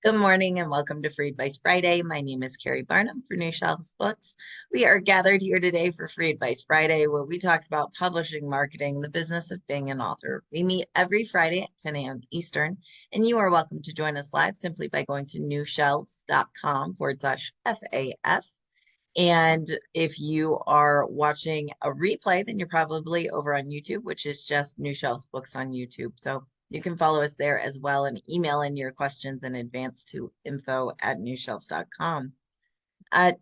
Good morning and welcome to Free Advice Friday. My name is Keri Barnum for New Shelves Books. We are gathered here today for Free Advice Friday, where we talk about publishing, marketing, the business of being an author. We meet every Friday at 10 a.m. Eastern, and you are welcome to join us live simply by going to newshelves.com/FAF. And if you are watching a replay, then you're probably over on YouTube, which is just New Shelves Books on YouTube. So you can follow us there as well and email in your questions in advance to info@newshelves.com.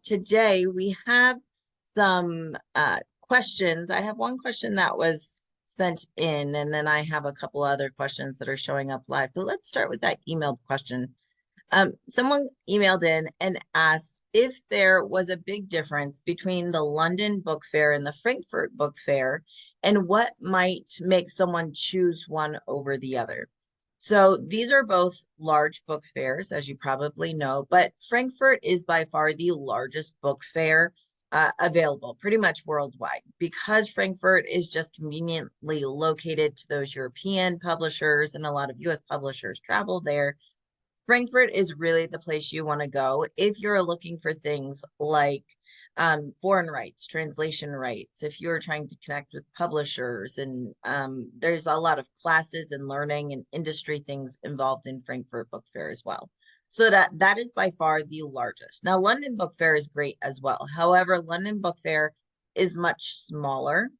Today we have some questions. I have one question that was sent in, and then I have a couple other questions that are showing up live. But let's start with that emailed question. Someone emailed in and asked if there was a big difference between the London Book Fair and the Frankfurt Book Fair, and what might make someone choose one over the other. So these are both large book fairs, as you probably know, but Frankfurt is by far the largest book fair available pretty much worldwide, because Frankfurt is just conveniently located to those European publishers, and a lot of US publishers travel there. Frankfurt is really the place you want to go if you're looking for things like foreign rights, translation rights, if you're trying to connect with publishers, and there's a lot of classes and learning and industry things involved in Frankfurt Book Fair as well. So that is by far the largest. Now, London Book Fair is great as well. However, London Book Fair is much smaller.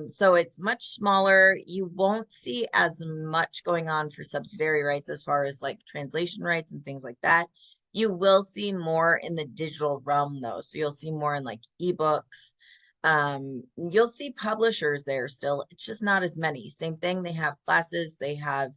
So it's much smaller. You won't see as much going on for subsidiary rights as far as like translation rights and things like that. You will see more in the digital realm though. So you'll see more in like ebooks. You'll see publishers there still. It's just not as many. Same thing. They have classes, they have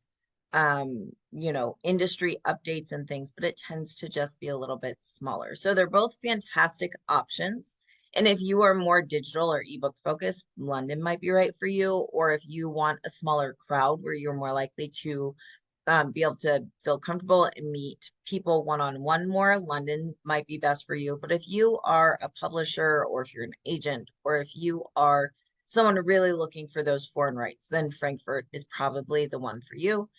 industry updates and things, but it tends to just be a little bit smaller. So they're both fantastic options. And if you are more digital or ebook focused, London might be right for you. Or if you want a smaller crowd where you're more likely to be able to feel comfortable and meet people one-on-one more, London might be best for you. But if you are a publisher, or if you're an agent, or if you are someone really looking for those foreign rights, then Frankfurt is probably the one for you.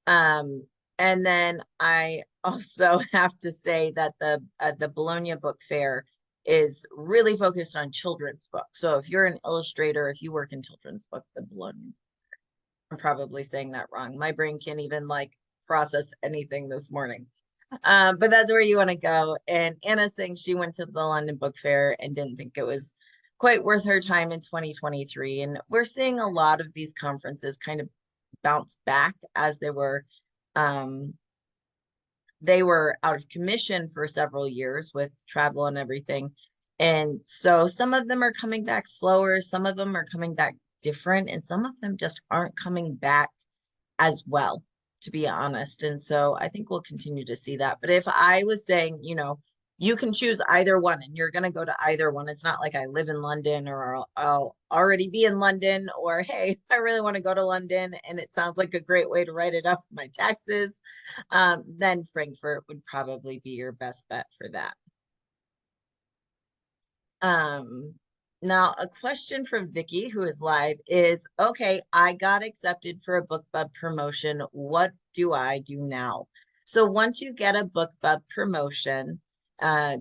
And then I also have to say that the Bologna Book Fair is really focused on children's books. So if you're an illustrator, if you work in children's book, the Bologna, I'm probably saying that wrong. My brain can't even like process anything this morning. But that's where you want to go. And Anna's saying she went to the London Book Fair and didn't think it was quite worth her time in 2023. And we're seeing a lot of these conferences kind of bounce back as they were out of commission for several years with travel and everything. And so some of them are coming back slower, some of them are coming back different, and some of them just aren't coming back as well, to be honest. And so I think we'll continue to see that. But if I was saying, you can choose either one and you're going to go to either one. It's not like I live in London, or I'll already be in London, or hey, I really want to go to London and it sounds like a great way to write it off my taxes. Then Frankfurt would probably be your best bet for that. Now a question from Vicky, who is live, is, okay, I got accepted for a BookBub promotion. What do I do now? So once you get a BookBub promotion,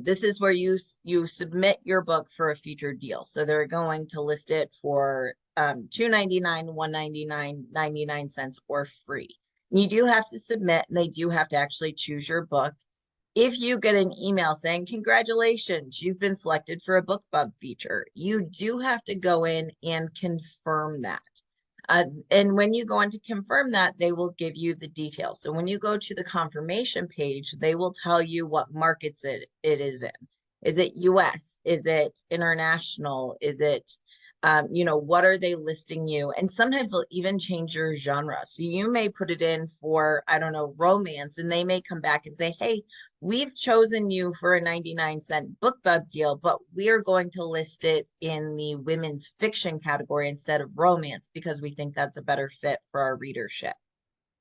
this is where you submit your book for a featured deal. So they're going to list it for $2.99, $1.99, 99 cents, or free. You do have to submit, and they do have to actually choose your book. If you get an email saying, congratulations, you've been selected for a BookBub feature, you do have to go in and confirm that. And when you go in to confirm that, they will give you the details. So when you go to the confirmation page, they will tell you what markets it is in. Is it US? Is it international? Is it, what are they listing you? And sometimes they'll even change your genre. So you may put it in for, I don't know, romance, and they may come back and say, hey, we've chosen you for a 99-cent BookBub deal, but we are going to list it in the women's fiction category instead of romance because we think that's a better fit for our readership.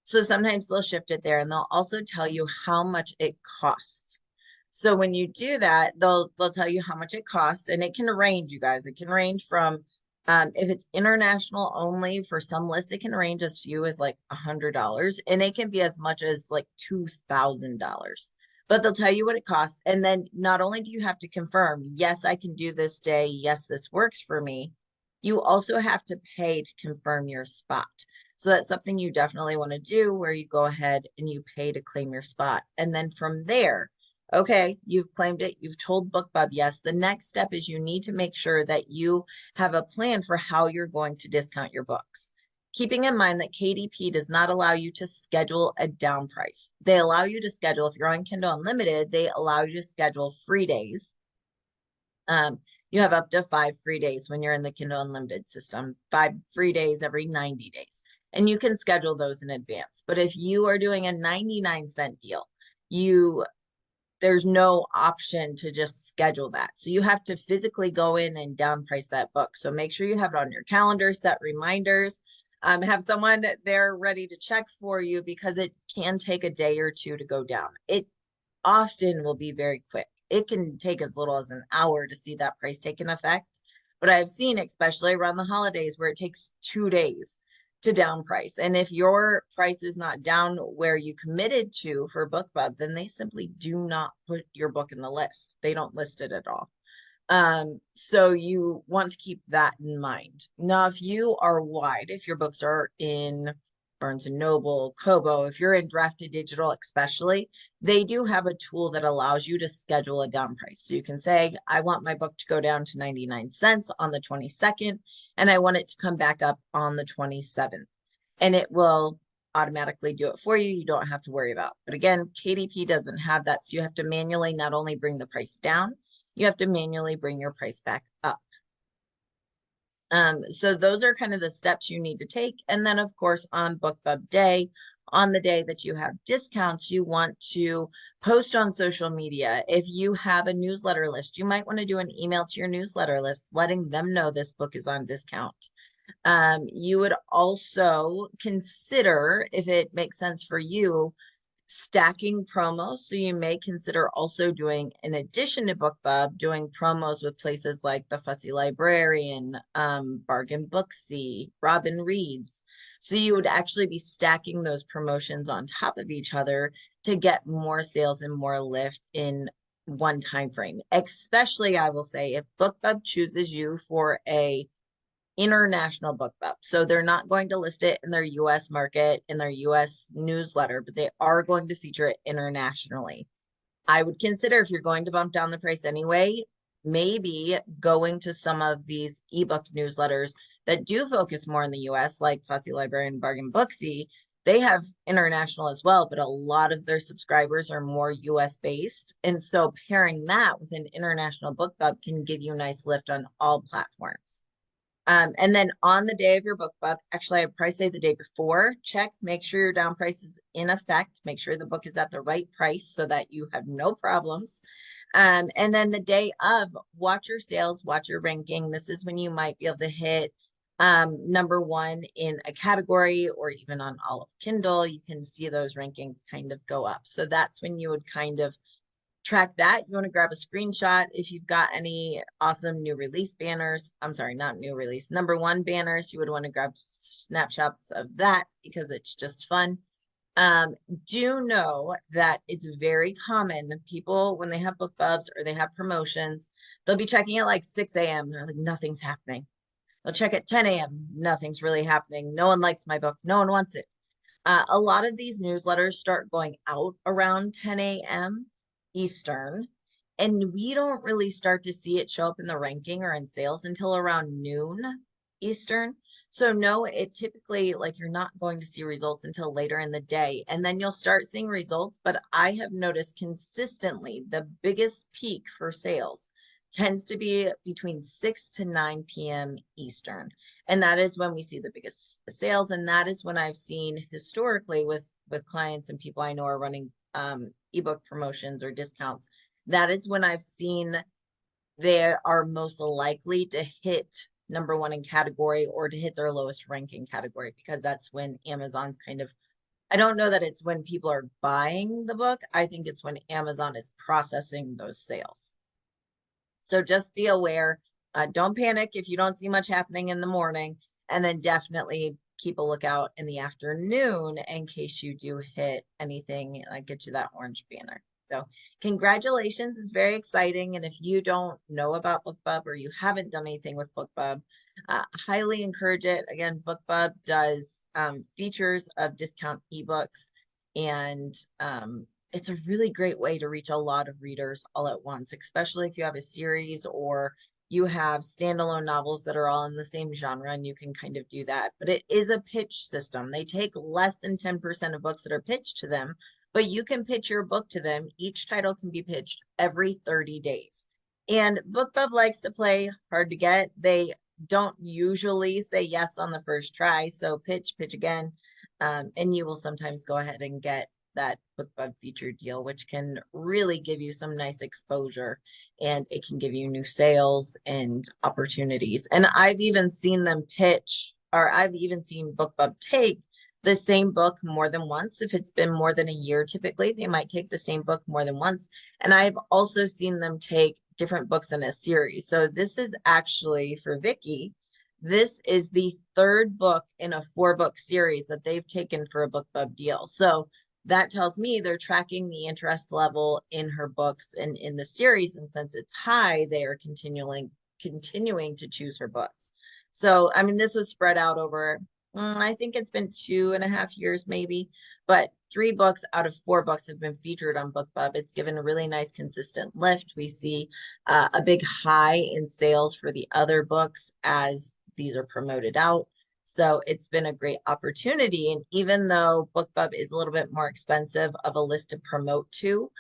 So sometimes they'll shift it there, and they'll also tell you how much it costs. So when you do that, they'll tell you how much it costs, and it can range, you guys. It can range from If it's international only, for some lists, it can range as few as like $100, and it can be as much as like $2,000. But they'll tell you what it costs. And then not only do you have to confirm, yes, I can do this day, yes, this works for me, you also have to pay to confirm your spot. So that's something you definitely want to do, where you go ahead and you pay to claim your spot. And then from there, okay, you've claimed it, you've told BookBub yes. The next step is you need to make sure that you have a plan for how you're going to discount your books. Keeping in mind that KDP does not allow you to schedule a down price. They allow you to schedule, if you're on Kindle Unlimited, they allow you to schedule free days. You have up to 5 free days when you're in the Kindle Unlimited system, 5 free days every 90 days. And you can schedule those in advance. But if you are doing a 99-cent deal, there's no option to just schedule that. So you have to physically go in and down price that book. So make sure you have it on your calendar, set reminders, have someone there ready to check for you, because it can take a day or two to go down. It often will be very quick. It can take as little as an hour to see that price take an effect. But I've seen, especially around the holidays, where it takes 2 days to down price. And if your price is not down where you committed to for BookBub, then they simply do not put your book in the list. They don't list it at all. So you want to keep that in mind. Now, if you are wide, if your books are in Barnes and Noble, Kobo, if you're in Drafted Digital, especially, they do have a tool that allows you to schedule a down price. So you can say, I want my book to go down to 99 cents on the 22nd, and I want it to come back up on the 27th. And it will automatically do it for you. You don't have to worry about. But again, KDP doesn't have that. So you have to manually not only bring the price down, you have to manually bring your price back up. So those are kind of the steps you need to take. And then, of course, on BookBub Day, on the day that you have discounts, you want to post on social media. If you have a newsletter list, you might want to do an email to your newsletter list, letting them know this book is on discount. You would also consider, if it makes sense for you, stacking promos. So you may consider also doing, in addition to BookBub, doing promos with places like the Fussy Librarian, Bargain Booksy, Robin Reads. So you would actually be stacking those promotions on top of each other to get more sales and more lift in one time frame. Especially, I will say, if BookBub chooses you for a international BookBub. So they're not going to list it in their US market, in their US newsletter, but they are going to feature it internationally. I would consider, if you're going to bump down the price anyway, maybe going to some of these ebook newsletters that do focus more in the US, like Fussy Librarian, Bargain Booksy. They have international as well, but a lot of their subscribers are more US based. And so pairing that with an international BookBub can give you a nice lift on all platforms. And then on the day of your BookBub, actually, I would probably say the day before, check, make sure your down price is in effect, make sure the book is at the right price so that you have no problems. And then the day of, watch your sales, watch your ranking. This is when you might be able to hit #1 in a category, or even on all of Kindle, you can see those rankings kind of go up. So that's when you would kind of track that. You want to grab a screenshot if you've got any awesome new release banners. I'm sorry, not new release, #1 banners. You would want to grab snapshots of that because it's just fun. Do know that it's very common. People, when they have BookBubs or they have promotions, they'll be checking at like 6 a.m. They're like, nothing's happening. They'll check at 10 a.m. Nothing's really happening. No one likes my book. No one wants it. A lot of these newsletters start going out around 10 a.m. Eastern, and we don't really start to see it show up in the ranking or in sales until around noon Eastern. So no, it typically, like, you're not going to see results until later in the day, and then you'll start seeing results. But I have noticed consistently the biggest peak for sales tends to be between 6 to 9 p.m. Eastern. And that is when we see the biggest sales. And that is when I've seen historically with clients and people I know are running ebook promotions or discounts. That is when I've seen they are most likely to hit #1 in category, or to hit their lowest ranking category, because that's when Amazon's kind of, I don't know that it's when people are buying the book. I think it's when Amazon is processing those sales. So just be aware Don't panic if you don't see much happening in the morning, and then definitely keep a lookout in the afternoon in case you do hit anything like get you that orange banner. So congratulations, it's very exciting. And if you don't know about BookBub or you haven't done anything with BookBub, highly encourage it. Again, BookBub does features of discount ebooks, and it's a really great way to reach a lot of readers all at once, especially if you have a series or you have standalone novels that are all in the same genre, and you can kind of do that. But it is a pitch system. They take less than 10% of books that are pitched to them, but you can pitch your book to them. Each title can be pitched every 30 days. And BookBub likes to play hard to get. They don't usually say yes on the first try. So pitch again. And you will sometimes go ahead and get that BookBub feature deal, which can really give you some nice exposure, and it can give you new sales and opportunities. And I've even seen them pitch, or I've even seen BookBub take the same book more than once. If it's been more than a year, typically they might take the same book more than once. And I've also seen them take different books in a series. So this is actually for Vicky. This is the third book in a 4-book series that they've taken for a BookBub deal. So that tells me they're tracking the interest level in her books and in the series. And since it's high, they are continuing to choose her books. So, I mean, this was spread out over, I think it's been 2.5 years maybe, but 3 books out of 4 books have been featured on BookBub. It's given a really nice consistent lift. We see a big high in sales for the other books as these are promoted out. So it's been a great opportunity. And even though BookBub is a little bit more expensive of a list to promote to,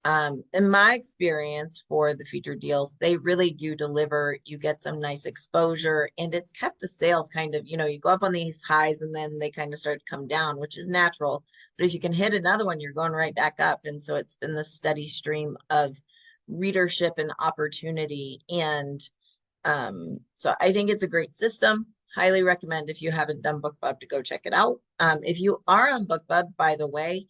in my experience for the featured deals, they really do deliver. You get some nice exposure, and it's kept the sales kind of, you go up on these highs and then they kind of start to come down, which is natural. But if you can hit another one, you're going right back up. And so it's been the steady stream of readership and opportunity. And so I think it's a great system. Highly recommend if you haven't done BookBub to go check it out. If you are on BookBub, by the way,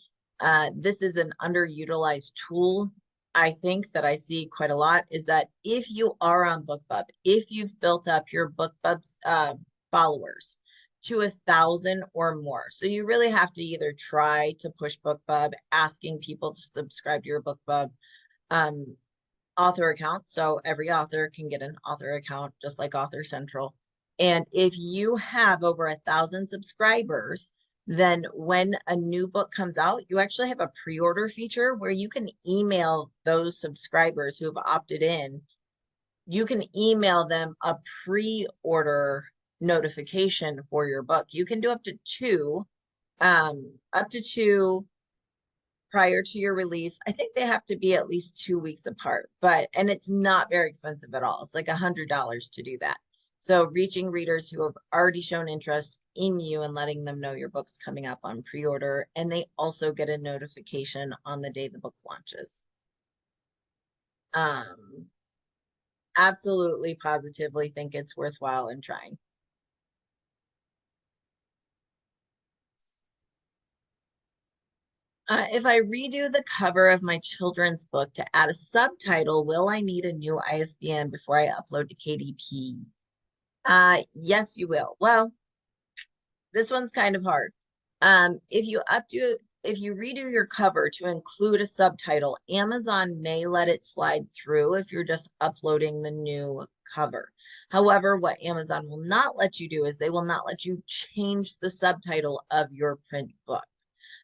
this is an underutilized tool. I think that I see quite a lot is that if you are on BookBub, if you've built up your BookBub's followers to 1,000 or more, so you really have to either try to push BookBub, asking people to subscribe to your BookBub author account. So every author can get an author account, just like Author Central. And if you have over 1,000 subscribers, then when a new book comes out, you actually have a pre-order feature where you can email those subscribers who have opted in. You can email them a pre-order notification for your book. You can do up to two prior to your release. I think they have to be at least 2 weeks apart, and it's not very expensive at all. It's like $100 to do that. So reaching readers who have already shown interest in you and letting them know your book's coming up on pre-order, and they also get a notification on the day the book launches. Absolutely, positively think it's worthwhile in trying. If I redo the cover of my children's book to add a subtitle, will I need a new ISBN before I upload to KDP? Yes, you will. Well, this one's kind of hard. If you redo your cover to include a subtitle, Amazon may let it slide through if you're just uploading the new cover. However, what Amazon will not let you do is they will not let you change the subtitle of your print book.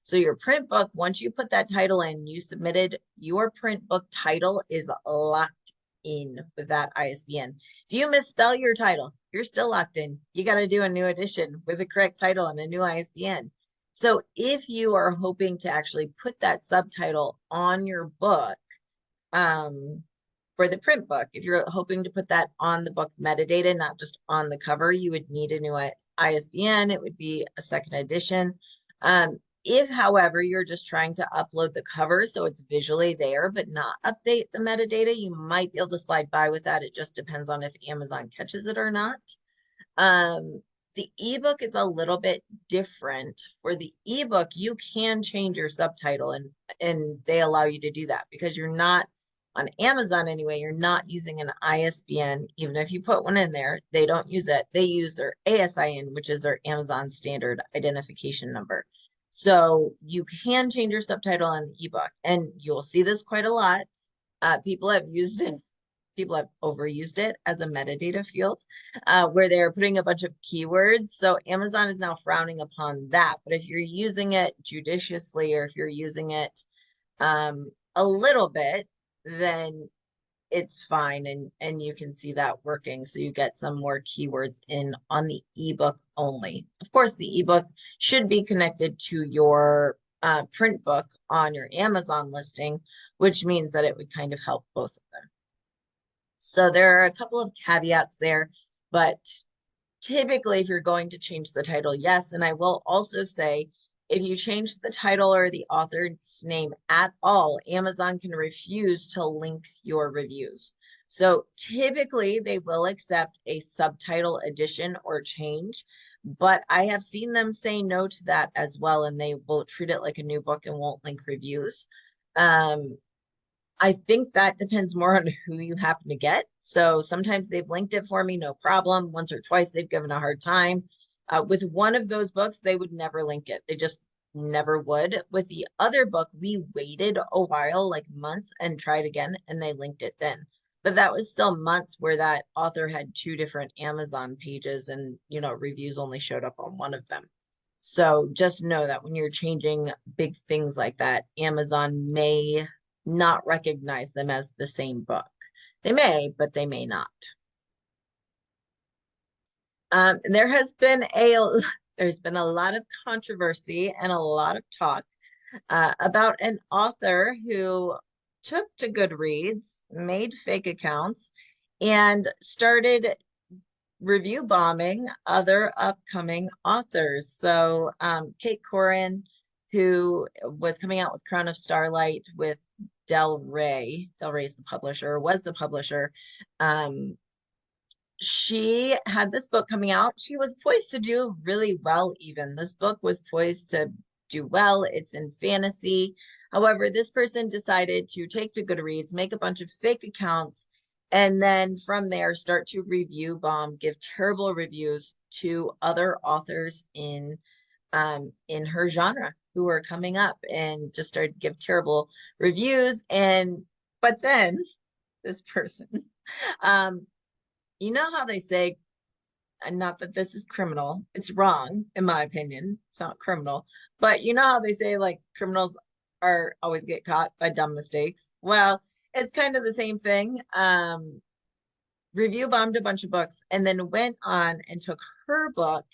So your print book, once you put that title in, you submitted, your print book title is locked in with that ISBN. If you misspell your title, you're still locked in. You got to do a new edition with the correct title and a new ISBN. So if you are hoping to actually put that subtitle on your book, for the print book, if you're hoping to put that on the book metadata, not just on the cover, you would need a new ISBN. It would be a second edition. If, however, you're just trying to upload the cover so it's visually there, but not update the metadata, you might be able to slide by with that. It just depends on if Amazon catches it or not. The ebook is a little bit different. For the ebook, you can change your subtitle, and they allow you to do that because you're not On Amazon anyway, you're not using an ISBN. Even if you put one in there, they don't use it. They use their ASIN, which is their Amazon standard identification number. So you can change your subtitle in the ebook, and you'll see this quite a lot. People have used it, people have overused it as a metadata field, where they're putting a bunch of keywords. So Amazon is now frowning upon that. But if you're using it judiciously, or if you're using it a little bit, then it's fine, and you can see that working. So you get some more keywords in on the ebook only. Of course, the ebook should be connected to your print book on your Amazon listing, which means that it would kind of help both of them. So there are a couple of caveats there, but typically if you're going to change the title, yes. And I will also say, if you change the title or the author's name at all, Amazon can refuse to link your reviews. So typically they will accept a subtitle addition or change, but I have seen them say no to that as well, and they will treat it like a new book and won't link reviews. I think that depends more on who you happen to get. So sometimes they've linked it for me, no problem. Once or twice they've given a hard time. With one of those books, they would never link it. They just never would. With the other book, we waited a while, like months, and tried again, and they linked it then. But that was still months where that author had 2 different Amazon pages, and reviews only showed up on one of them. So just know that when you're changing big things like that, Amazon may not recognize them as the same book. They may, but they may not. There's been a lot of controversy and a lot of talk about an author who took to Goodreads, made fake accounts, and started review bombing other upcoming authors. So Kate Corin, who was coming out with Crown of Starlight with Del Rey. Del Rey's the publisher, was the publisher. She had this book coming out. She was poised to do really well, even. This book was poised to do well. It's in fantasy. However, this person decided to take to Goodreads, make a bunch of fake accounts, and then from there start to review bomb, give terrible reviews to other authors in her genre who are coming up, and just started to give terrible reviews. But then this person, you know how they say, and not that this is criminal, it's wrong in my opinion, it's not criminal, but you know how they say like criminals are always get caught by dumb mistakes? Well, it's kind of the same thing. Review bombed a bunch of books, and then went on and took her book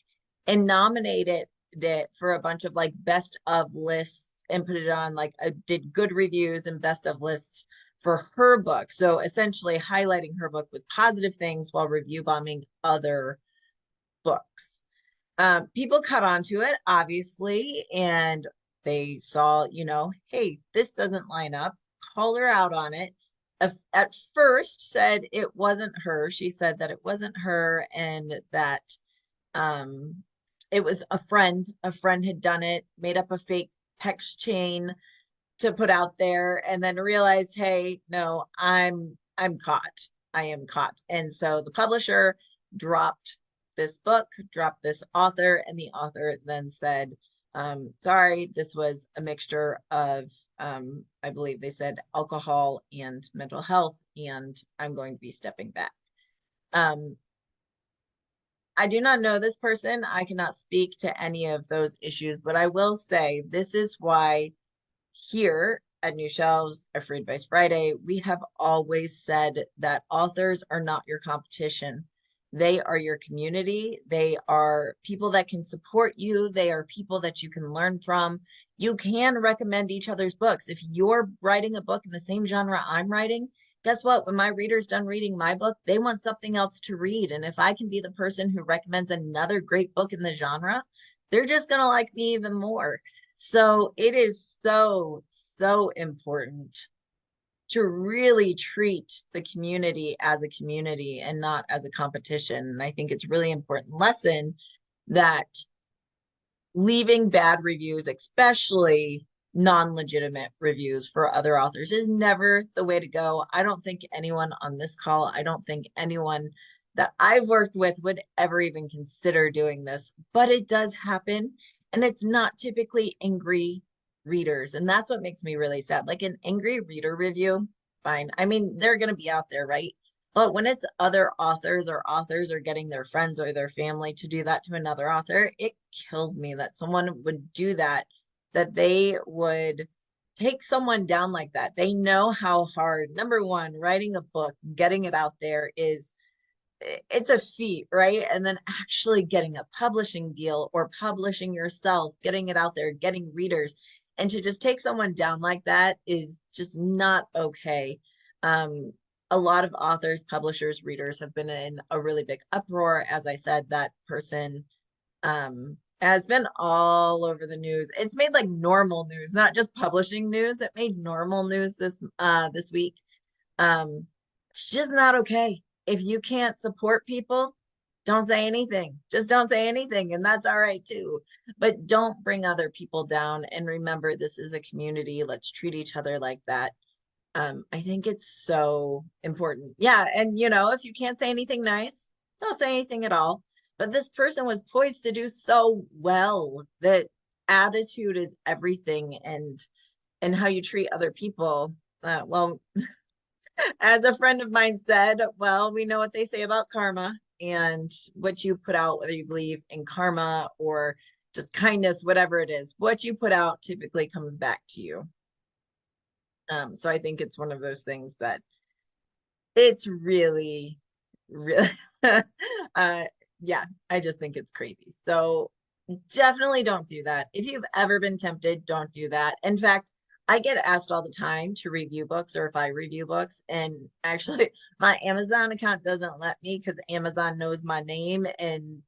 and nominated it for a bunch of like best of lists, and put it on like did good reviews and best of lists for her book. So essentially highlighting her book with positive things while review bombing other books. People caught on to it, obviously, and they saw, hey, this doesn't line up. Call her out on it. At first said it wasn't her. She said that it wasn't her, and that it was a friend. A friend had done it, made up a fake text chain to put out there, and then realized, hey, no, I'm caught. I am caught. And so the publisher dropped this book, dropped this author, and the author then said, sorry, this was a mixture of, I believe they said alcohol and mental health, and I'm going to be stepping back. I do not know this person. I cannot speak to any of those issues, but I will say this is why here at New Shelves, or Free Advice Friday, we have always said that authors are not your competition. They are your community. They are people that can support you. They are people that you can learn from. You can recommend each other's books. If you're writing a book in the same genre I'm writing, guess what? When my reader's done reading my book, they want something else to read. And if I can be the person who recommends another great book in the genre, they're just going to like me even more. So it is so, so important to really treat the community as a community and not as a competition. And I think it's really important lesson that leaving bad reviews, especially non-legitimate reviews for other authors is never the way to go. I don't think anyone on this call, I don't think anyone that I've worked with would ever even consider doing this, but it does happen. And it's not typically angry readers. And that's what makes me really sad. Like an angry reader review, fine. I mean, they're going to be out there, right? But when it's other authors or authors are getting their friends or their family to do that to another author, it kills me that someone would do that, that they would take someone down like that. They know how hard, number one, writing a book, getting it out there is, it's a feat, right? And then actually getting a publishing deal or publishing yourself, getting it out there, getting readers, and to just take someone down like that is just not okay. A lot of authors, publishers, readers have been in a really big uproar. As I said, that person has been all over the news. It's made like normal news, not just publishing news. It made normal news this week. It's just not okay. If you can't support people, don't say anything. Just don't say anything, and that's all right too. But don't bring other people down. And remember, this is a community. Let's treat each other like that. I think it's so important. Yeah, and if you can't say anything nice, don't say anything at all. But this person was poised to do so well that attitude is everything, and how you treat other people. Well, as a friend of mine said, well, we know what they say about karma, and what you put out, whether you believe in karma or just kindness, whatever it is, what you put out typically comes back to you. So I think it's one of those things that it's really, really, yeah, I just think it's crazy. So definitely don't do that. If you've ever been tempted, don't do that. In fact, I get asked all the time to review books, or if I review books, and actually my Amazon account doesn't let me because Amazon knows my name and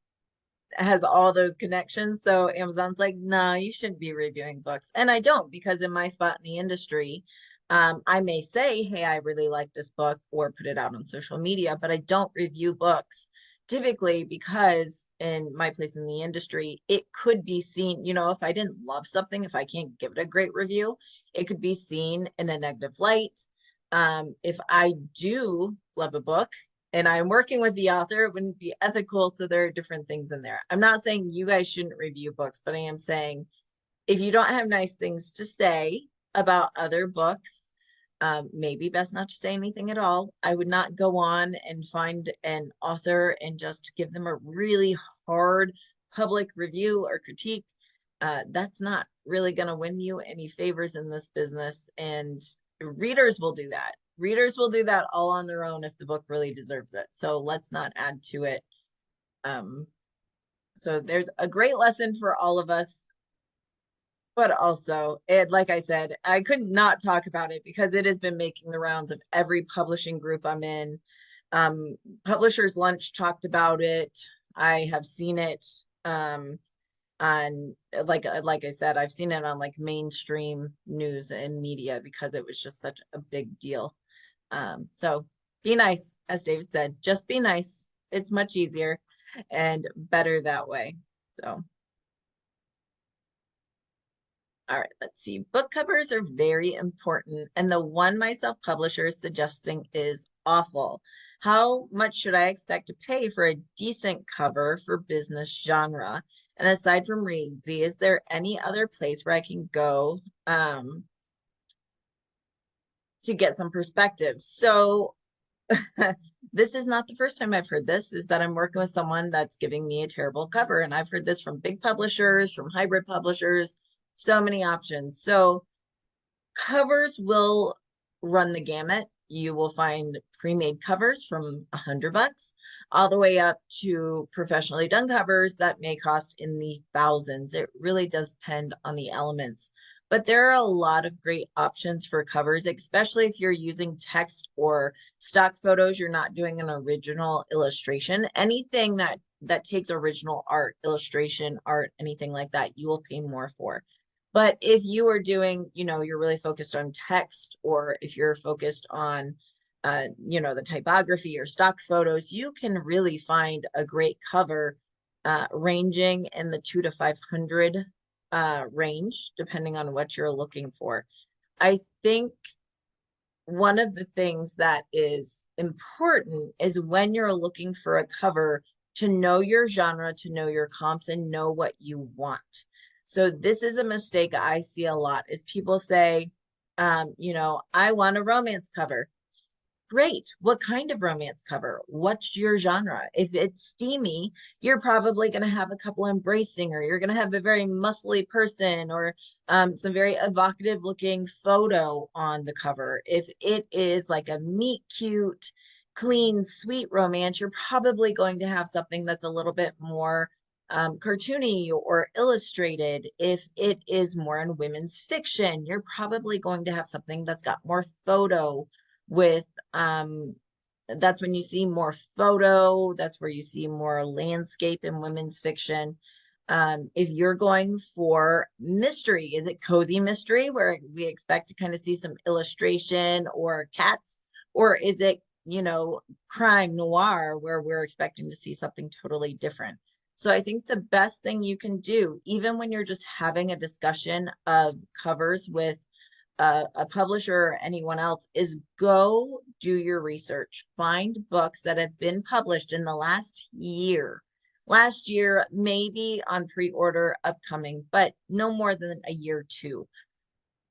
has all those connections. So Amazon's like, no, you shouldn't be reviewing books. And I don't, because in my spot in the industry, I may say, hey, I really like this book, or put it out on social media, but I don't review books typically because in my place in the industry, it could be seen, if I didn't love something, if I can't give it a great review, it could be seen in a negative light. If I do love a book and I'm working with the author, it wouldn't be ethical. So there are different things in there. I'm not saying you guys shouldn't review books, but I am saying if you don't have nice things to say about other books, maybe best not to say anything at all. I would not go on and find an author and just give them a really hard public review or critique. That's not really going to win you any favors in this business. And readers will do that. Readers will do that all on their own if the book really deserves it. So let's not add to it. So there's a great lesson for all of us. But also, like I said, I could not talk about it because it has been making the rounds of every publishing group I'm in. Publishers Lunch talked about it. I have seen it on like I said, I've seen it on like mainstream news and media because it was just such a big deal. So be nice, as David said, just be nice. It's much easier and better that way. So. All right, let's see. Book covers are very important, and the one my self-publisher is suggesting is awful. How much should I expect to pay for a decent cover for business genre? And aside from Reedsy, is there any other place where I can go to get some perspective? So this is not the first time I've heard this, is that I'm working with someone that's giving me a terrible cover. And I've heard this from big publishers, from hybrid publishers, so many options. So covers will run the gamut. You will find pre-made covers from $100 all the way up to professionally done covers that may cost in the thousands. It really does depend on the elements. But there are a lot of great options for covers, especially if you're using text or stock photos. You're not doing an original illustration. Anything that takes original art, illustration, art, anything like that, you will pay more for. But if you are doing, you're really focused on text, or if you're focused on, the typography or stock photos, you can really find a great cover ranging in the $200 to $500 range depending on what you're looking for. I think one of the things that is important is when you're looking for a cover to know your genre, to know your comps, and know what you want. So this is a mistake I see a lot is people say, I want a romance cover. Great. What kind of romance cover? What's your genre? If it's steamy, you're probably going to have a couple embracing, or you're going to have a very muscly person, or some very evocative looking photo on the cover. If it is like a meet cute, clean, sweet romance, you're probably going to have something that's a little bit more cartoony or illustrated. If it is more in women's fiction, you're probably going to have something that's got more photo with that's when you see more photo, that's where you see more landscape in women's fiction. If you're going for mystery, is it cozy mystery where we expect to kind of see some illustration or cats, or is it, crime noir where we're expecting to see something totally different? So I think the best thing you can do, even when you're just having a discussion of covers with a publisher or anyone else, is go do your research. Find books that have been published in the last year. Last year, maybe on pre-order upcoming, but no more than a year or two.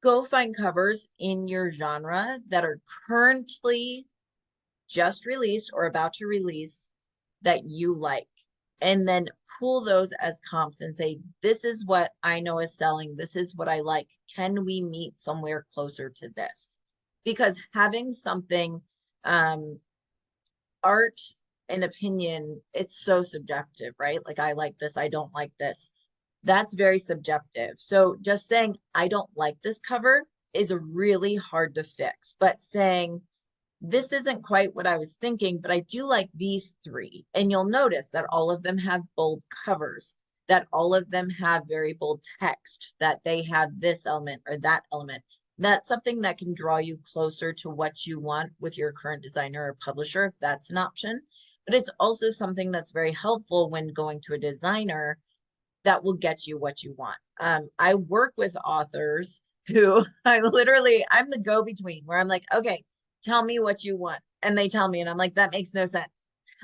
Go find covers in your genre that are currently just released or about to release that you like, and then pull those as comps and say, this is what I know is selling. This is what I like. Can we meet somewhere closer to this? Because having something, art and opinion, it's so subjective, right? Like, I like this, I don't like this. That's very subjective. So just saying, I don't like this cover is really hard to fix. But saying, this isn't quite what I was thinking, but I do like these three. And you'll notice that all of them have bold covers, that all of them have very bold text, that they have this element or that element. That's something that can draw you closer to what you want with your current designer or publisher, if that's an option. But it's also something that's very helpful when going to a designer that will get you what you want. I work with authors who I'm the go-between where I'm like, okay, tell me what you want. And they tell me, and I'm like, that makes no sense.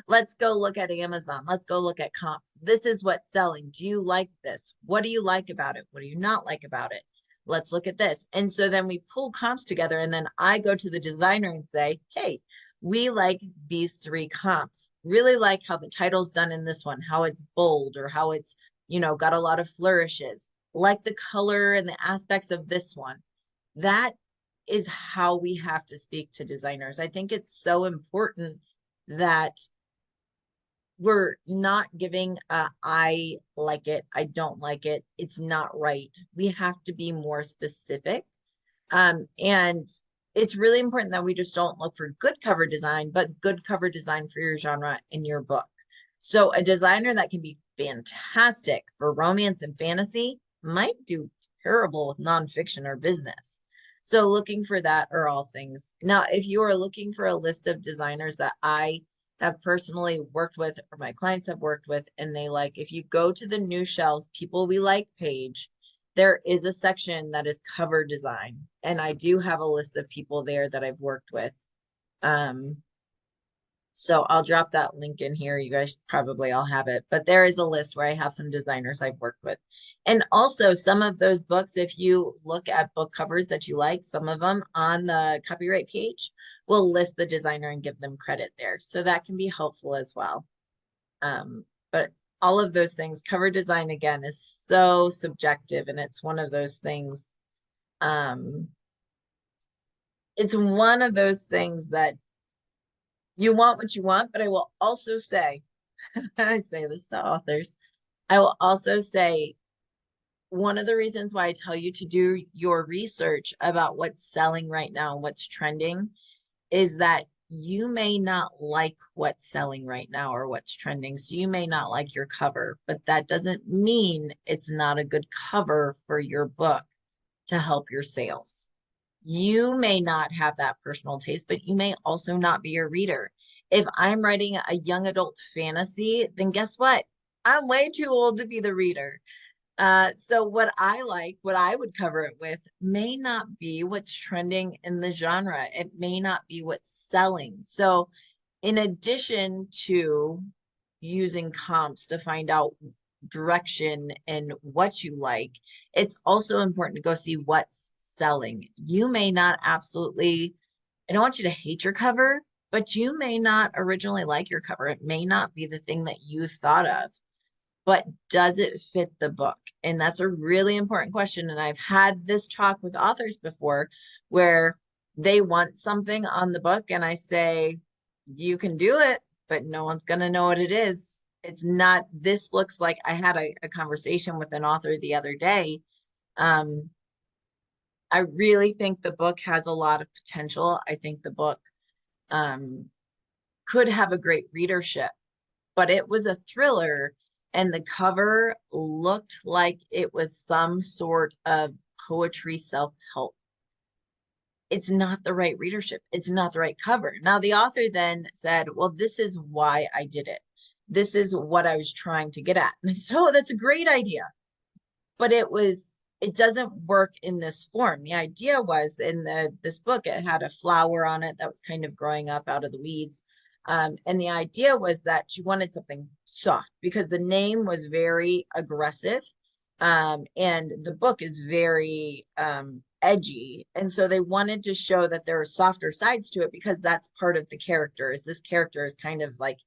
Let's go look at Amazon. Let's go look at comp. This is what's selling. Do you like this? What do you like about it? What do you not like about it? Let's look at this. And so then we pull comps together, and then I go to the designer and say, hey, we like these three comps. Really like how the title's done in this one, how it's bold, or how it's, got a lot of flourishes. Like the color and the aspects of this one. That is how we have to speak to designers. I think it's so important that we're not giving I like it, I don't like it, it's not right. We have to be more specific. And it's really important that we just don't look for good cover design, but good cover design for your genre in your book. So a designer that can be fantastic for romance and fantasy might do terrible with nonfiction or business. So looking for that are all things. Now, if you are looking for a list of designers that I have personally worked with or my clients have worked with and they like, if you go to the New Shelves People We Like page, there is a section that is cover design. And I do have a list of people there that I've worked with. So I'll drop that link in here. You guys probably all have it, but there is a list where I have some designers I've worked with. And also some of those books, if you look at book covers that you like, some of them on the copyright page will list the designer and give them credit there. So that can be helpful as well. But all of those things, cover design again is so subjective, and it's one of those things. It's one of those things that you want what you want, but I will also say, I say this to authors, I will also say one of the reasons why I tell you to do your research about what's selling right now, what's trending, is that you may not like what's selling right now or what's trending. So you may not like your cover, but that doesn't mean it's not a good cover for your book to help your sales. You may not have that personal taste, but you may also not be a reader. If I'm writing a young adult fantasy, then guess what? I'm way too old to be the reader. So what I would cover it with may not be what's trending in the genre. It may not be what's selling. So in addition to using comps to find out direction and what you like, it's also important to go see what's selling. You may not absolutely, I don't want you to hate your cover, but you may not originally like your cover. It may not be the thing that you thought of, but does it fit the book? And that's a really important question. And I've had this talk with authors before where they want something on the book, and I say, you can do it, but no one's going to know what it is. It's not, this looks like, I had a conversation with an author the other day. Um, I really think the book has a lot of potential. I think the book um, could have a great readership, but it was a thriller, and the cover looked like it was some sort of poetry self-help. It's not the right readership. It's not the right cover. Now, the author then said, well, this is why I did it. This is what I was trying to get at. And I said, oh, that's a great idea. But it doesn't work in this form. The idea was in this book, it had a flower on it that was kind of growing up out of the weeds. And the idea was that she wanted something soft because the name was very aggressive. And the book is very edgy. And so they wanted to show that there are softer sides to it because that's part of the character. Is this character is kind of like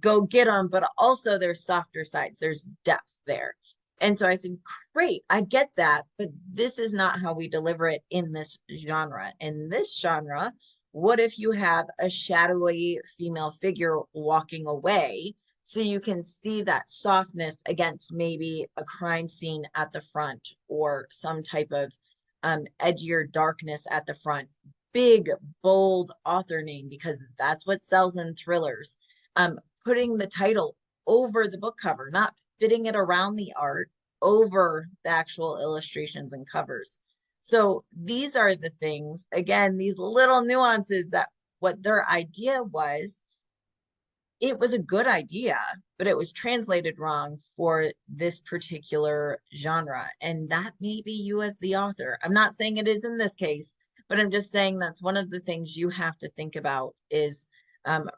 go get them, but also there's softer sides. There's depth there. And so I said, great, I get that, but this is not how we deliver it in this genre. In this genre, what if you have a shadowy female figure walking away so you can see that softness against maybe a crime scene at the front or some type of edgier darkness at the front? Big, bold author name because that's what sells in thrillers. Putting the title over the book cover, not fitting it around the art, over the actual illustrations and covers. So these are the things, again, these little nuances that what their idea was, it was a good idea, but it was translated wrong for this particular genre. And that may be you as the author. I'm not saying it is in this case, but I'm just saying that's one of the things you have to think about is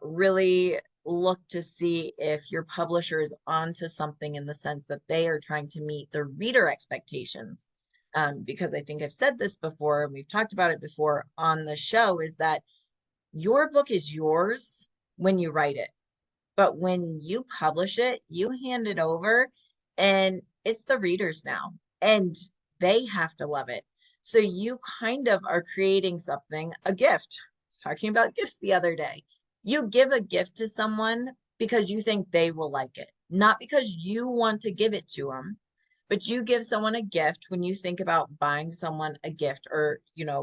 really look to see if your publisher is onto something in the sense that they are trying to meet the reader expectations. Because I think I've said this before, and we've talked about it before on the show, is that your book is yours when you write it. But when you publish it, you hand it over and it's the readers now, and they have to love it. So you kind of are creating something, a gift. I was talking about gifts the other day. You give a gift to someone because you think they will like it, not because you want to give it to them, but you give someone a gift when you think about buying someone a gift or,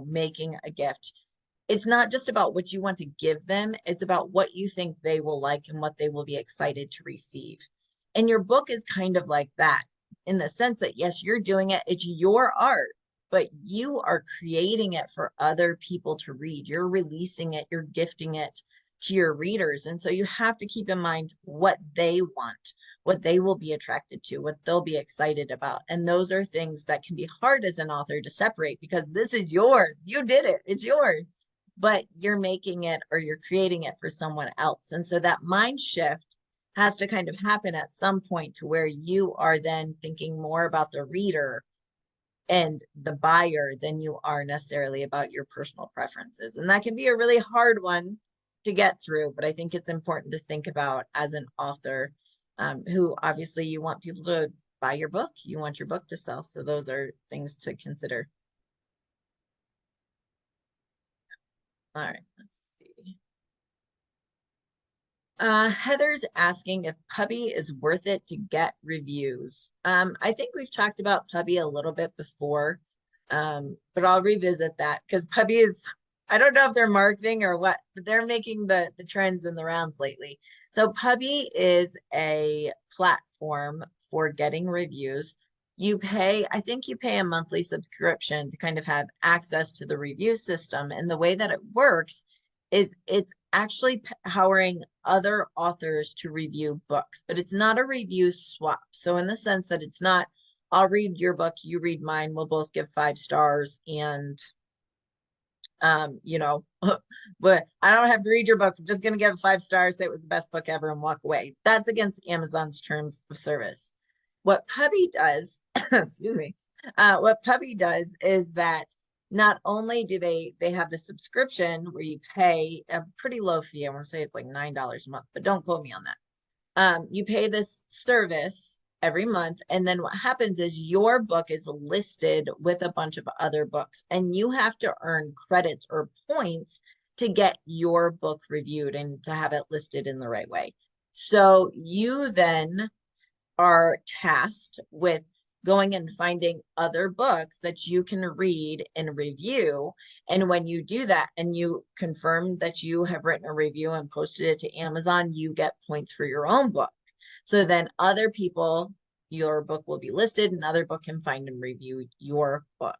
making a gift. It's not just about what you want to give them, it's about what you think they will like and what they will be excited to receive. And your book is kind of like that in the sense that, yes, you're doing it, it's your art, but you are creating it for other people to read. You're releasing it, you're gifting it to your readers. And so you have to keep in mind what they want, what they will be attracted to, what they'll be excited about. And those are things that can be hard as an author to separate because this is yours. You did it, it's yours, but you're making it or you're creating it for someone else. And so that mind shift has to kind of happen at some point to where you are then thinking more about the reader and the buyer than you are necessarily about your personal preferences. And that can be a really hard one to get through, but I think it's important to think about as an author who obviously you want people to buy your book, you want your book to sell. So those are things to consider. All right, let's see. Heather's asking if Pubby is worth it to get reviews. I think we've talked about Pubby a little bit before, but I'll revisit that because Pubby is, I don't know if they're marketing or what, but they're making the trends and the rounds lately. So Pubby is a platform for getting reviews. I think you pay a monthly subscription to kind of have access to the review system. And the way that it works is it's actually powering other authors to review books, but it's not a review swap. So in the sense that it's not I'll read your book, you read mine, we'll both give 5 stars, and you know, but I don't have to read your book. I'm just gonna give it 5 stars, say it was the best book ever, and walk away. That's against Amazon's terms of service. What Pubby does, excuse me, what Pubby does is that not only do they have the subscription where you pay a pretty low fee. I want to say it's like $9 a month, but don't quote me on that. You pay this service every month, and then what happens is your book is listed with a bunch of other books, and you have to earn credits or points to get your book reviewed and to have it listed in the right way. So you then are tasked with going and finding other books that you can read and review. And when you do that and you confirm that you have written a review and posted it to Amazon, you get points for your own book. So then other people, your book will be listed, another book can find and review your book.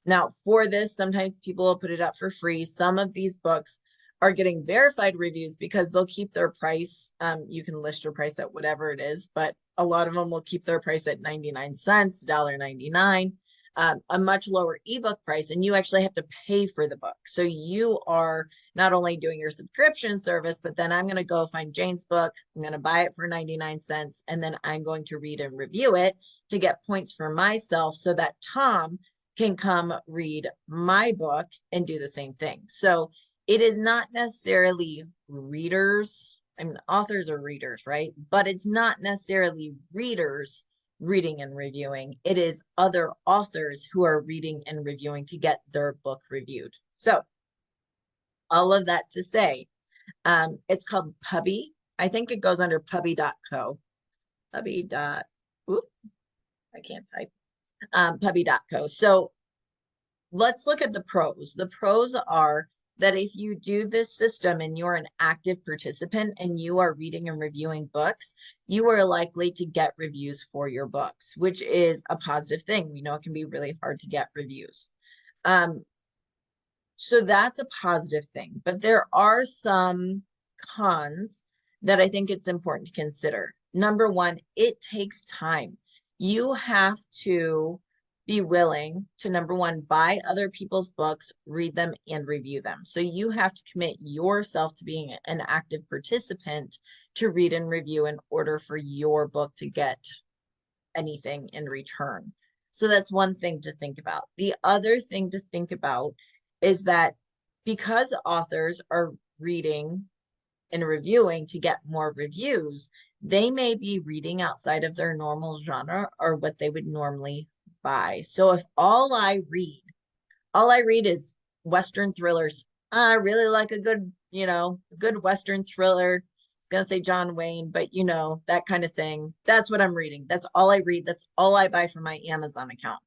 Now, for this, sometimes people will put it up for free. Some of these books are getting verified reviews because they'll keep their price. You can list your price at whatever it is, but a lot of them will keep their price at 99 cents, $1.99, a much lower ebook price, and you actually have to pay for the book. So you are not only doing your subscription service, but then I'm going to go find Jane's book. I'm going to buy it for 99 cents, and then I'm going to read and review it to get points for myself so that Tom can come read my book and do the same thing. So it is not necessarily readers. I mean, authors are readers, right? But it's not necessarily readers reading and reviewing. It is other authors who are reading and reviewing to get their book reviewed. So all of that to say, it's called Pubby. I think it goes under pubby.co. Pubby dot, oop, I can't type. Pubby.co. So let's look at the pros. The pros are that if you do this system and you're an active participant and you are reading and reviewing books, you are likely to get reviews for your books, which is a positive thing. We know it can be really hard to get reviews. So that's a positive thing, but there are some cons that I think it's important to consider. Number one, it takes time. You have to be willing to, number one, buy other people's books, read them, and review them. So you have to commit yourself to being an active participant to read and review in order for your book to get anything in return. So that's one thing to think about. The other thing to think about is that because authors are reading and reviewing to get more reviews, they may be reading outside of their normal genre or what they would normally buy. So if all I read is Western thrillers, I really like a good, good Western thriller. It's gonna say John Wayne, but that kind of thing. That's what I'm reading. That's all I read. That's all I buy from my Amazon account.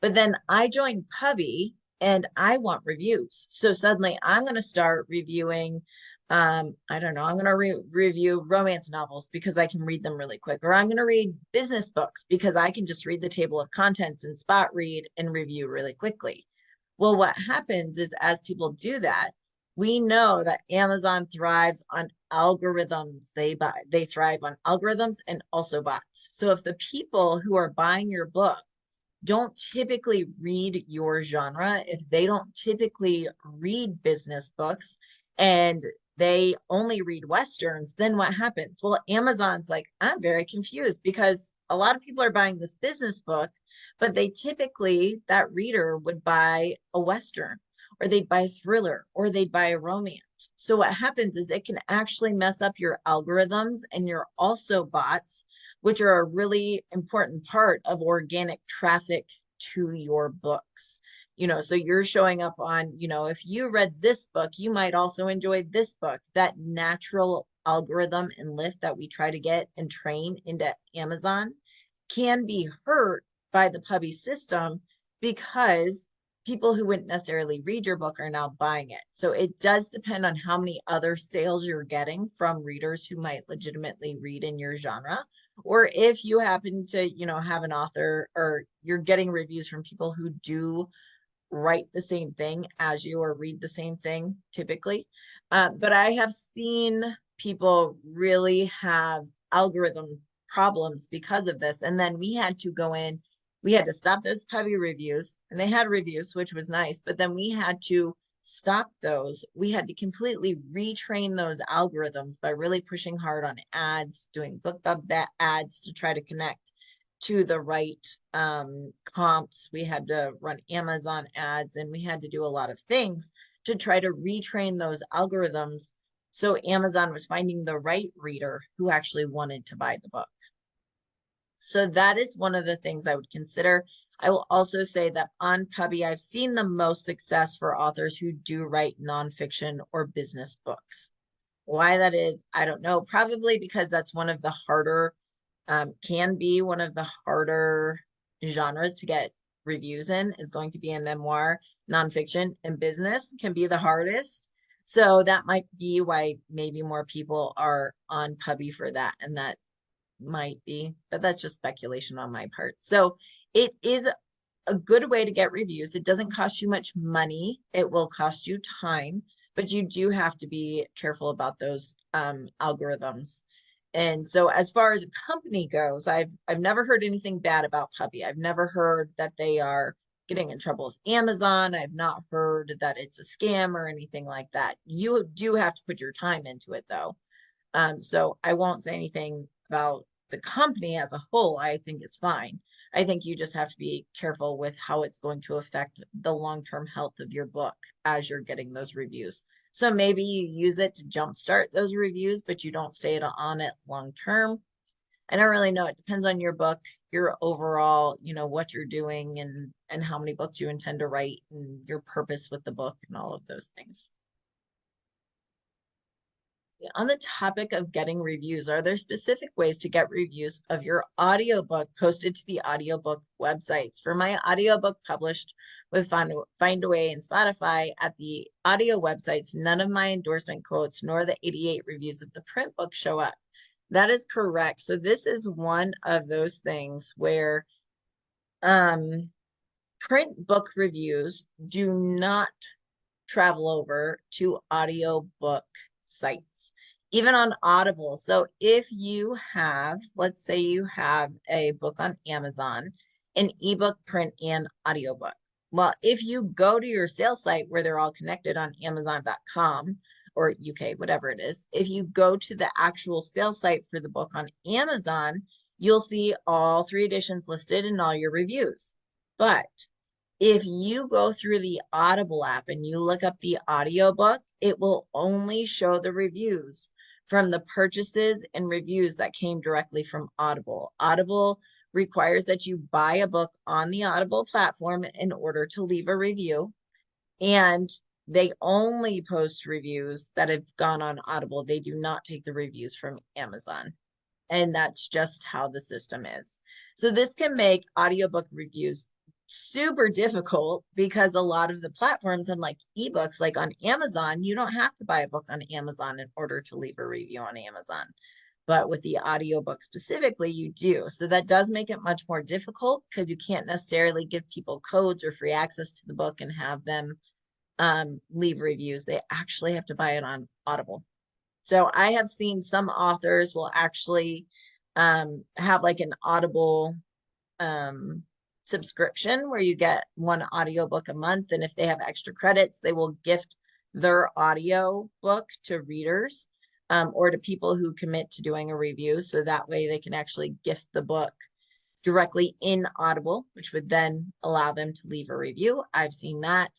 But then I joined Pubby and I want reviews. So suddenly I'm going to start reviewing, I don't know, I'm going to review romance novels because I can read them really quick. Or I'm going to read business books because I can just read the table of contents and spot read and review really quickly. Well, what happens is as people do that, we know that Amazon thrives on algorithms. They thrive on algorithms and also bots. So if the people who are buying your book don't typically read your genre, if they don't typically read business books and they only read Westerns, then what happens? Well, Amazon's like, I'm very confused because a lot of people are buying this business book, but they typically, that reader would buy a Western or they'd buy a thriller or they'd buy a romance. So what happens is it can actually mess up your algorithms and your also bots, which are a really important part of organic traffic to your books. So you're showing up on, if you read this book, you might also enjoy this book. That natural algorithm and lift that we try to get and train into Amazon can be hurt by the Pubby system because people who wouldn't necessarily read your book are now buying it. So it does depend on how many other sales you're getting from readers who might legitimately read in your genre, or if you happen to, have an author or you're getting reviews from people who do write the same thing as you or read the same thing typically. But I have seen people really have algorithm problems because of this. And then we had to go in We had to stop those Pubby reviews, and they had reviews, which was nice, but then we had to stop those. We had to completely retrain those algorithms by really pushing hard on ads, doing BookBub ads to try to connect to the right comps. We had to run Amazon ads, and we had to do a lot of things to try to retrain those algorithms so Amazon was finding the right reader who actually wanted to buy the book. So that is one of the things I would consider. I will also say that on Pubby, I've seen the most success for authors who do write nonfiction or business books. Why that is, I don't know. Probably because that's one of the harder, can be one of the harder genres to get reviews in, is going to be a memoir. Nonfiction and business can be the hardest. So that might be why maybe more people are on Pubby for that, and that might be, but that's just speculation on my part. So it is a good way to get reviews. It doesn't cost you much money. It will cost you time, but you do have to be careful about those algorithms. And so as far as a company goes, I've never heard anything bad about Pubby. I've never heard that they are getting in trouble with Amazon. I've not heard that it's a scam or anything like that. You do have to put your time into it though. So I won't say anything about the company as a whole. I think it's fine. I think you just have to be careful with how it's going to affect the long-term health of your book as you're getting those reviews. So maybe you use it to jumpstart those reviews, but you don't stay on it long term. I don't really know. It depends on your book, your overall, what you're doing and how many books you intend to write and your purpose with the book and all of those things. On the topic of getting reviews, are there specific ways to get reviews of your audiobook posted to the audiobook websites? For my audiobook published with Findaway and Spotify at the audio websites, none of my endorsement quotes nor the 88 reviews of the print book show up. That is correct. So this is one of those things where print book reviews do not travel over to audiobook sites, even on Audible. So if you have, let's say you have a book on Amazon, an ebook, print, and audiobook. Well, if you go to your sales site where they're all connected on Amazon.com or UK, whatever it is, if you go to the actual sales site for the book on Amazon, you'll see all 3 editions listed and all your reviews. But if you go through the Audible app and you look up the audiobook, it will only show the reviews from the purchases and reviews that came directly from Audible. Audible requires that you buy a book on the Audible platform in order to leave a review. And they only post reviews that have gone on Audible. They do not take the reviews from Amazon. And that's just how the system is. So this can make audiobook reviews super difficult because a lot of the platforms, unlike ebooks, like on Amazon, you don't have to buy a book on Amazon in order to leave a review on Amazon. But with the audiobook specifically, you do. So that does make it much more difficult because you can't necessarily give people codes or free access to the book and have them leave reviews. They actually have to buy it on Audible. So I have seen some authors will actually have like an Audible subscription where you get one audiobook a month. And if they have extra credits, they will gift their audio book to readers or to people who commit to doing a review. So that way they can actually gift the book directly in Audible, which would then allow them to leave a review. I've seen that.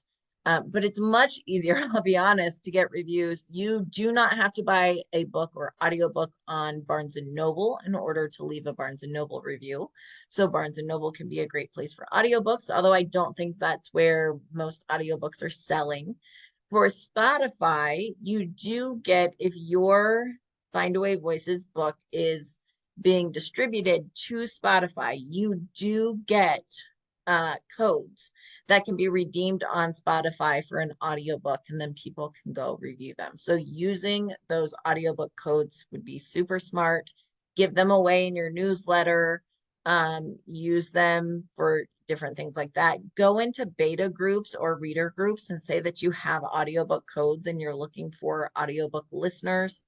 But it's much easier, I'll be honest, to get reviews. You do not have to buy a book or audiobook on Barnes & Noble in order to leave a Barnes & Noble review. So Barnes & Noble can be a great place for audiobooks, although I don't think that's where most audiobooks are selling. For Spotify, you do get, if your Findaway Voices book is being distributed to Spotify, you do get codes that can be redeemed on Spotify for an audiobook, and then people can go review them. So using those audiobook codes would be super smart. Give them away in your newsletter. Use them for different things like that. Go into beta groups or reader groups and say that you have audiobook codes and you're looking for audiobook listeners.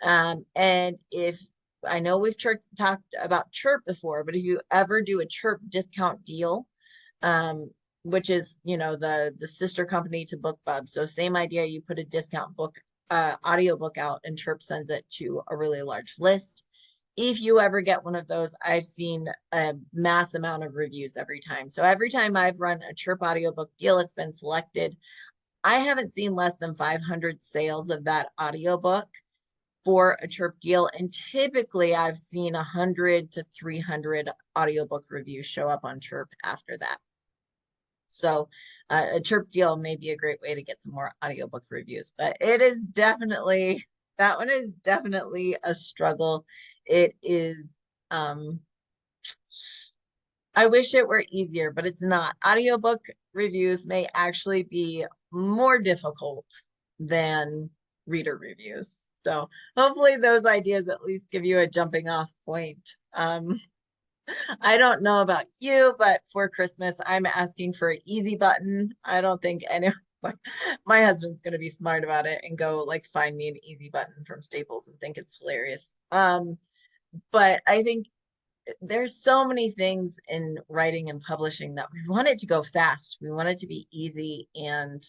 And if I know we've talked about Chirp before, but if you ever do a Chirp discount deal, um, which is, you know, the sister company to BookBub. So same idea, you put a discount book, audiobook out and Chirp sends it to a really large list. If you ever get one of those, I've seen a mass amount of reviews every time. So every time I've run a Chirp audiobook deal, it's been selected. I haven't seen less than 500 sales of that audiobook for a Chirp deal. And typically I've seen 100 to 300 audiobook reviews show up on Chirp after that. So a Chirp deal may be a great way to get some more audiobook reviews, but it is definitely, that one is definitely a struggle. It is, I wish it were easier, but it's not. Audiobook reviews may actually be more difficult than reader reviews. So hopefully those ideas at least give you a jumping off point. I don't know about you, but for Christmas, I'm asking for an easy button. I don't think any my husband's gonna be smart about it and go like find me an easy button from Staples and think it's hilarious. But I think there's so many things in writing and publishing that we want it to go fast. We want it to be easy, and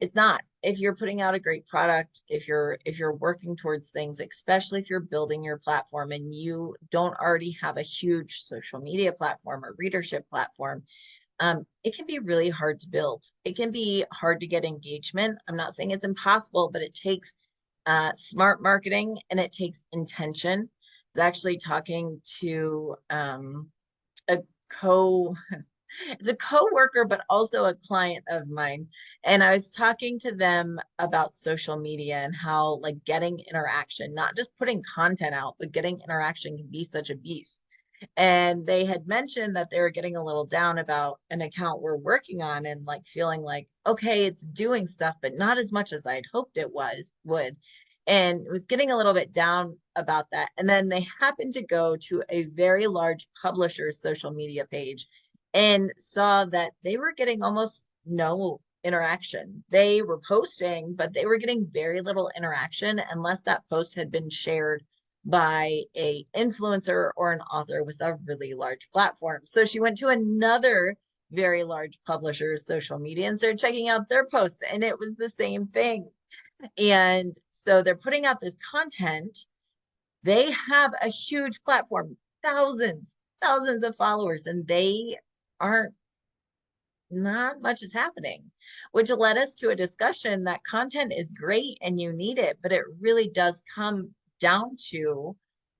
it's not. If you're putting out a great product, if you're working towards things, especially if you're building your platform and you don't already have a huge social media platform or readership platform, it can be really hard to build. It can be hard to get engagement. I'm not saying it's impossible, but it takes smart marketing and it takes intention. I was actually talking to a co it's a co-worker, but also a client of mine. And I was talking to them about social media and how like getting interaction, not just putting content out, but getting interaction can be such a beast. And they had mentioned that they were getting a little down about an account we're working on and like feeling like, okay, it's doing stuff, but not as much as I'd hoped it would. And it was getting a little bit down about that. And then they happened to go to a very large publisher's social media page and saw that they were getting almost no interaction. They were posting, but they were getting very little interaction unless that post had been shared by a influencer or an author with a really large platform. So she went to another very large publisher's social media and started checking out their posts, and it was the same thing. And so they're putting out this content. They have a huge platform, thousands of followers, and they aren't, not much is happening, which led us to a discussion that content is great and you need it, but it really does come down to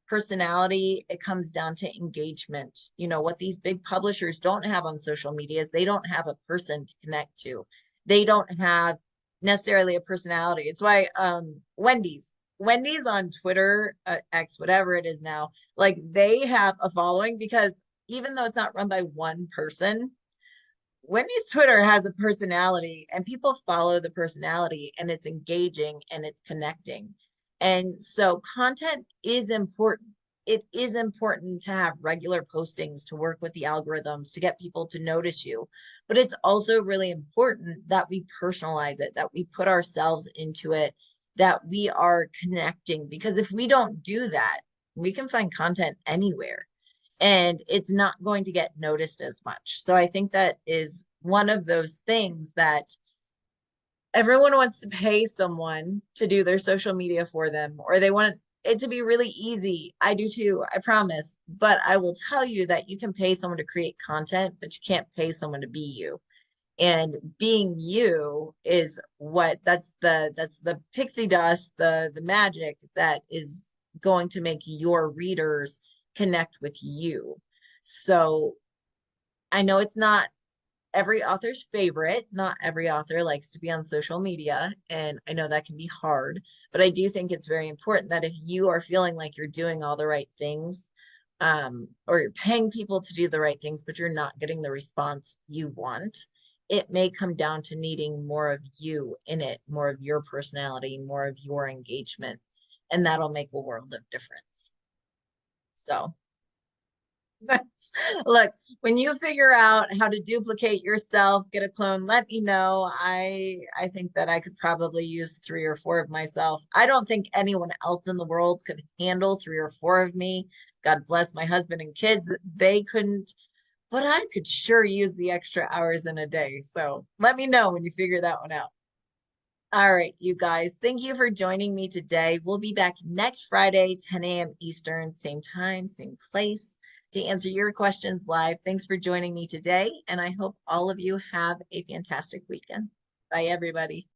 personality. It comes down to engagement. You know, what these big publishers don't have on social media is they don't have a person to connect to. They don't have necessarily a personality. It's why Wendy's on Twitter, X, whatever it is now, like they have a following because even though it's not run by one person, Wendy's Twitter has a personality and people follow the personality and it's engaging and it's connecting. And so content is important. It is important to have regular postings to work with the algorithms to get people to notice you. But it's also really important that we personalize it, that we put ourselves into it, that we are connecting. Because if we don't do that, we can find content anywhere and it's not going to get noticed as much. So I think that is one of those things that everyone wants to pay someone to do their social media for them, or they want it to be really easy. I do too, I promise. But I will tell you that you can pay someone to create content, but you can't pay someone to be you. And being you is what that's the pixie dust, the magic that is going to make your readers connect with you. So I know it's not every author's favorite. Not every author likes to be on social media, and I know that can be hard, but I do think it's very important that if you are feeling like you're doing all the right things, or you're paying people to do the right things, but you're not getting the response you want, it may come down to needing more of you in it, more of your personality, more of your engagement, and that'll make a world of difference. So Look, when you figure out how to duplicate yourself, get a clone, let me know. I think that I could probably use 3 or 4 of myself. I don't think anyone else in the world could handle 3 or 4 of me. God bless my husband and kids. They couldn't, but I could sure use the extra hours in a day. So let me know when you figure that one out. All right, you guys, thank you for joining me today. We'll be back next Friday, 10 a.m. Eastern, same time, same place, to answer your questions live. Thanks for joining me today, and I hope all of you have a fantastic weekend. Bye, everybody.